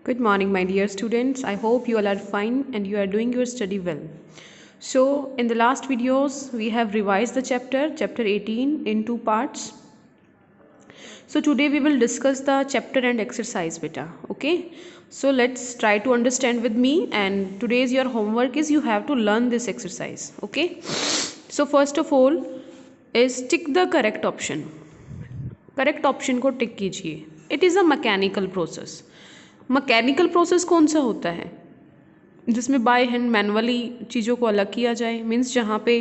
Good morning, my dear students. I hope you all are fine and you are doing your study well. So, in the last videos, we have revised the chapter 18 in two parts. So, today we will discuss the chapter and exercise beta. Okay. So, let's try to understand with me. And today's your homework is you have to learn this exercise. Okay. So, first of all, is tick the correct option. Correct option को टिक कीजिए. It is a mechanical process. Mechanical process कौन सा होता है जिसमें by hand manually चीज़ों को अलग किया जाए. मीन्स जहाँ पे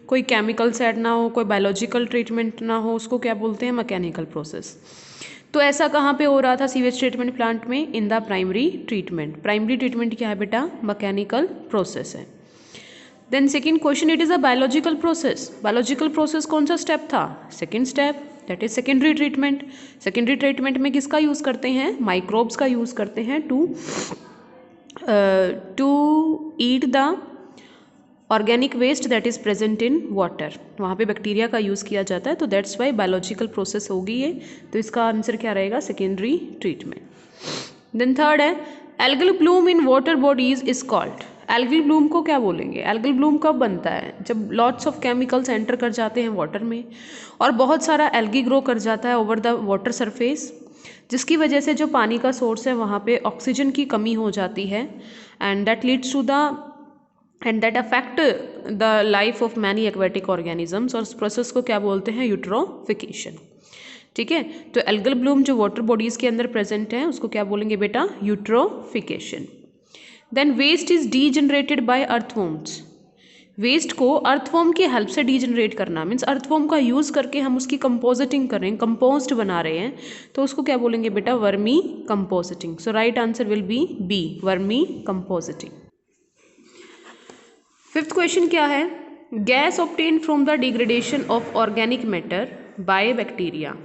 कोई केमिकल्स ऐड ना हो, कोई बायोलॉजिकल ट्रीटमेंट ना हो, उसको क्या बोलते हैं, मैकेनिकल प्रोसेस. तो ऐसा कहाँ पे हो रहा था सीवेज ट्रीटमेंट प्लांट में? In the primary treatment. Primary treatment क्या है बेटा? मैकेनिकल प्रोसेस है. Then second question, it is a biological process. Biological process कौन सा स्टेप था? Second step, that is secondary treatment. Secondary treatment में किसका यूज़ करते हैं? माइक्रोब्स का यूज़ करते हैं to eat the organic waste that is present in water. वहाँ पे बैक्टीरिया का यूज़ किया जाता है. तो दैट्स वाई बायोलॉजिकल प्रोसेस होगी ये. तो इसका आंसर क्या रहेगा? Secondary treatment. देन थर्ड है, algal Bloom in water bodies is called. Algal Bloom को क्या बोलेंगे? एल्गल ब्लूम कब बनता है? जब लॉट्स ऑफ केमिकल्स एंटर कर जाते हैं वाटर में और बहुत सारा एल्गी ग्रो कर जाता है ओवर द वाटर सरफेस, जिसकी वजह से जो पानी का सोर्स है वहाँ पे ऑक्सीजन की कमी हो जाती है. And that leads to that affect the life of many aquatic organisms. और उस प्रोसेस को क्या बोलते हैं? यूट्रोफिकेशन. ठीक है. तो एल्गल ब्लूम जो वाटर बॉडीज़ के अंदर प्रेजेंट है उसको क्या बोलेंगे बेटा? Eutrophication. Then waste is degenerated by earthworms. Waste को अर्थवॉर्म की हेल्प से डीजनरेट करना, मीन्स अर्थवॉर्म का यूज़ करके हम उसकी कंपोजिटिंग कर रहे हैं, कंपोस्ट बना रहे हैं, तो उसको क्या बोलेंगे बेटा? Vermicomposting. So right answer will be B, vermicomposting. Fifth question क्या है? Gas obtain from the degradation of organic matter by bacteria.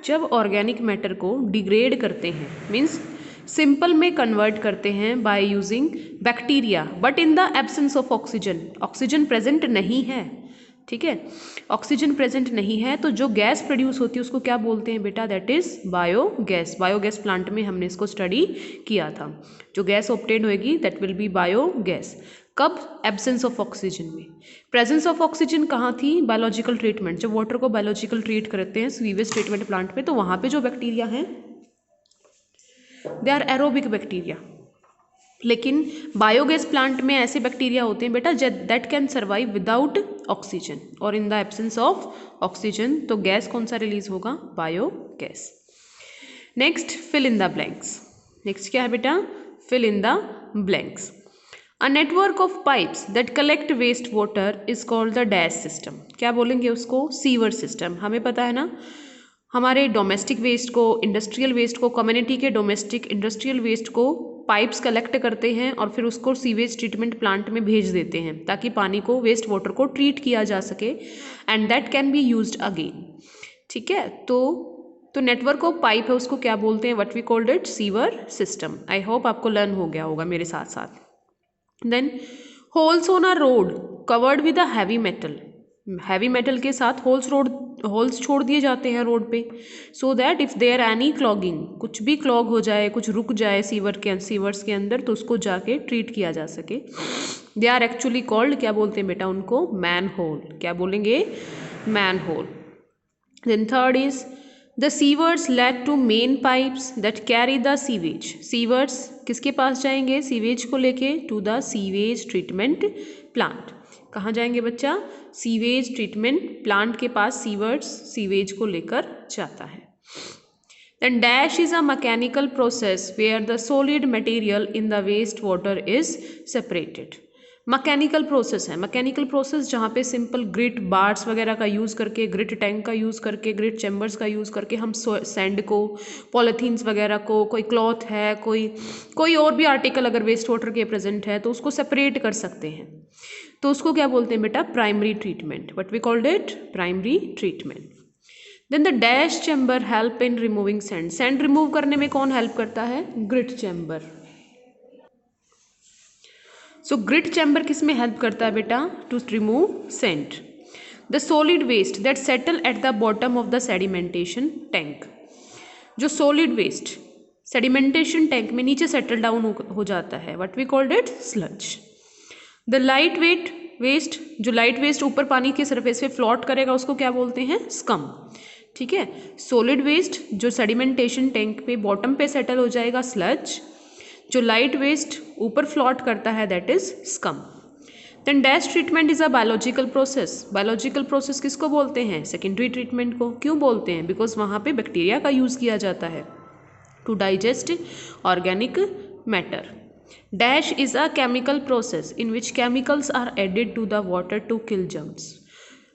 जब ऑर्गेनिक मैटर को डिग्रेड करते हैं, मीन्स सिंपल में कन्वर्ट करते हैं by using bacteria, but in the absence of oxygen. Oxygen present नहीं है. ठीक है, ऑक्सीजन प्रेजेंट नहीं है, तो जो गैस प्रोड्यूस होती है उसको क्या बोलते हैं बेटा? That is biogas. Biogas plant में हमने इसको स्टडी किया था. जो गैस ऑब्टेन होगी दैट विल बी बायोगैस. कब? एब्सेंस ऑफ ऑक्सीजन में. प्रेजेंस ऑफ ऑक्सीजन कहाँ थी? Biological treatment. जब वाटर को बायोलॉजिकल ट्रीट करते हैं सीवेज ट्रीटमेंट प्लांट में, तो वहाँ पे जो बैक्टीरिया हैं दे आर एरोबिक बैक्टीरिया. लेकिन बायोगैस प्लांट में ऐसे बैक्टीरिया होते हैं बेटा that can survive without oxygen और in the absence of oxygen. तो गैस कौन सा रिलीज होगा? Biogas. Next, fill in the blanks. Next क्या है बेटा? Fill in the blanks. A network of pipes that collect waste water is called the dash system. क्या बोलेंगे उसको? Sewer system. हमें पता है ना, हमारे डोमेस्टिक वेस्ट को, इंडस्ट्रियल वेस्ट को, कम्युनिटी के डोमेस्टिक इंडस्ट्रियल वेस्ट को पाइप्स कलेक्ट करते हैं और फिर उसको सीवेज ट्रीटमेंट प्लांट में भेज देते हैं ताकि पानी को, वेस्ट वाटर को ट्रीट किया जा सके and that can be used again. ठीक है. तो नेटवर्क ऑफ पाइप है उसको क्या बोलते हैं? What we called it? Sewer system. I hope आपको लर्न हो गया होगा मेरे साथ साथ. Then holes on a road covered with a heavy metal. Heavy metal के साथ होल्स छोड़ दिए जाते हैं रोड पे, so that if there any clogging, कुछ भी क्लॉग हो जाए, कुछ रुक जाए सीवर्स के अंदर, तो उसको जाके ट्रीट किया जा सके. दे आर एक्चुअली कॉल्ड, क्या बोलते हैं बेटा उनको? Manhole. क्या बोलेंगे? Manhole. Then third is the sewers led to main pipes that carry the sewage. Sewers किसके पास जाएंगे सीवेज को लेके? To the sewage treatment plant. कहाँ जाएंगे बच्चा? सीवेज ट्रीटमेंट प्लांट के पास सीवर्स सीवेज को लेकर जाता है. Then dash is a mechanical process where the solid material in the waste water is separated. Mechanical process है. मैकेनिकल प्रोसेस जहाँ पे सिंपल ग्रिट बार्स वगैरह का यूज़ करके, ग्रिट टैंक का यूज़ करके, ग्रिट चैम्बर्स का यूज़ करके हम सैंड को, पॉलीथीन्स वगैरह को, कोई क्लॉथ है, कोई और भी आर्टिकल अगर वेस्ट वाटर के प्रेजेंट है तो उसको सेपरेट कर सकते हैं. तो उसको क्या बोलते हैं बेटा? Primary treatment. What we called it? Primary treatment. Then the dash chamber help in removing sand. Sand remove करने में कौन हेल्प करता है? Grit chamber. So grit chamber किस में हेल्प करता है बेटा? To remove sand. The solid waste that settle at the bottom of the sedimentation tank. जो सॉलिड वेस्ट सेडिमेंटेशन टैंक में नीचे सेटल डाउन हो जाता है, what we called it sludge. The light weight waste, जो लाइट वेस्ट ऊपर पानी के सरफेस पे फ्लोट करेगा उसको क्या बोलते हैं, स्कम। ठीक है, सॉलिड वेस्ट जो सेडिमेंटेशन टैंक पे बॉटम पे सेटल हो जाएगा, स्लज। जो लाइट वेस्ट ऊपर फ्लोट करता है, that is scum. Then dash treatment is a biological process. Biological process किसको बोलते हैं, सेकेंडरी ट्रीटमेंट को। क्यों बोलते हैं, बिकॉज वहाँ पे बैक्टीरिया का यूज़ किया जाता है to digest organic matter. Dash is a chemical process in which chemicals are added to the water to kill germs.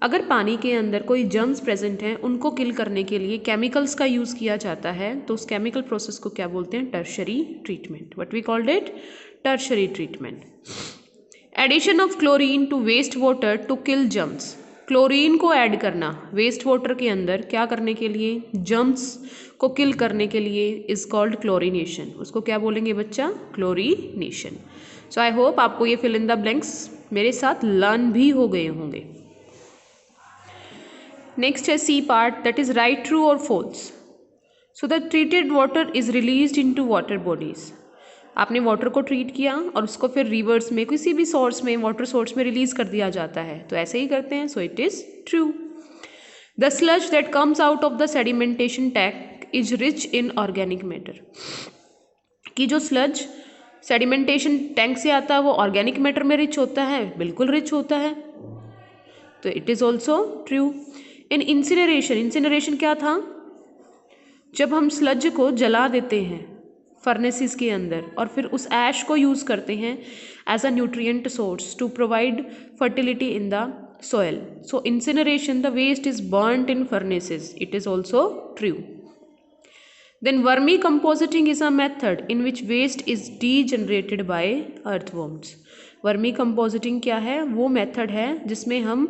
अगर पानी के अंदर कोई जर्म्स प्रेजेंट हैं, उनको किल करने के लिए केमिकल्स का यूज़ किया जाता है, तो उस केमिकल प्रोसेस को क्या बोलते हैं, tertiary treatment. What we called it, tertiary treatment. Addition of chlorine to waste water to kill germs. Chlorine को ऐड करना वेस्ट वाटर के अंदर क्या करने के लिए, जर्म्स को किल करने के लिए, इज कॉल्ड क्लोरीनेशन। उसको क्या बोलेंगे बच्चा, क्लोरीनेशन। सो आई होप आपको ये फिल इन द ब्लैंक्स मेरे साथ लर्न भी हो गए होंगे। नेक्स्ट है C part, that is right, true और false. So the treated water is released into water bodies. आपने वाटर को ट्रीट किया और उसको फिर रिवर्स में किसी भी सोर्स में, वाटर सोर्स में रिलीज कर दिया जाता है, तो ऐसे ही करते हैं, so it is true. The sludge that comes out of the sedimentation tank is rich in organic matter. कि जो स्लज सेडिमेंटेशन टैंक से आता है वो ऑर्गेनिक मैटर में रिच होता है, बिल्कुल रिच होता है, तो it is also true. In incineration, incineration क्या था, जब हम स्लज को जला देते हैं फर्नेसिस के अंदर और फिर उस ऐश को यूज़ करते हैं as a nutrient source to provide fertility in the soil. So incineration, the waste is burnt in furnaces. It is also true. Then vermicomposting is a method in which waste is degenerated by earthworms. वर्मीकम्पोजिटिंग क्या है, वो method है जिसमें हम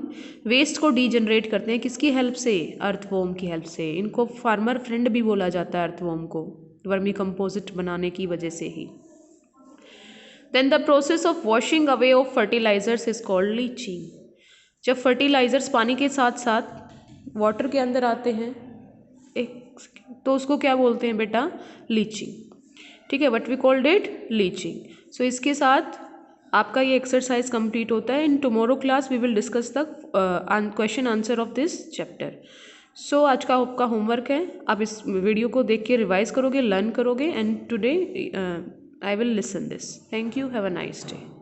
waste को degenerate करते हैं, किसकी हेल्प से, अर्थवॉर्म की हेल्प से। इनको फार्मर फ्रेंड भी बोला जाता है अर्थवॉर्म को, वर्मीकम्पोजिट बनाने की वजह से ही। Then the process of washing away of fertilizers is called leaching. जब फर्टिलाइजर्स पानी के साथ साथ वाटर के अंदर आते हैं तो उसको क्या बोलते हैं बेटा, लीचिंग। ठीक है, what we called it, leaching. So इसके साथ आपका ये एक्सरसाइज कंप्लीट होता है। In tomorrow class we will discuss the question answer of this chapter. So आज का आपका होमवर्क है, आप इस वीडियो को देख के रिवाइज करोगे, लर्न करोगे, and today I will listen this. Thank you, have a nice day.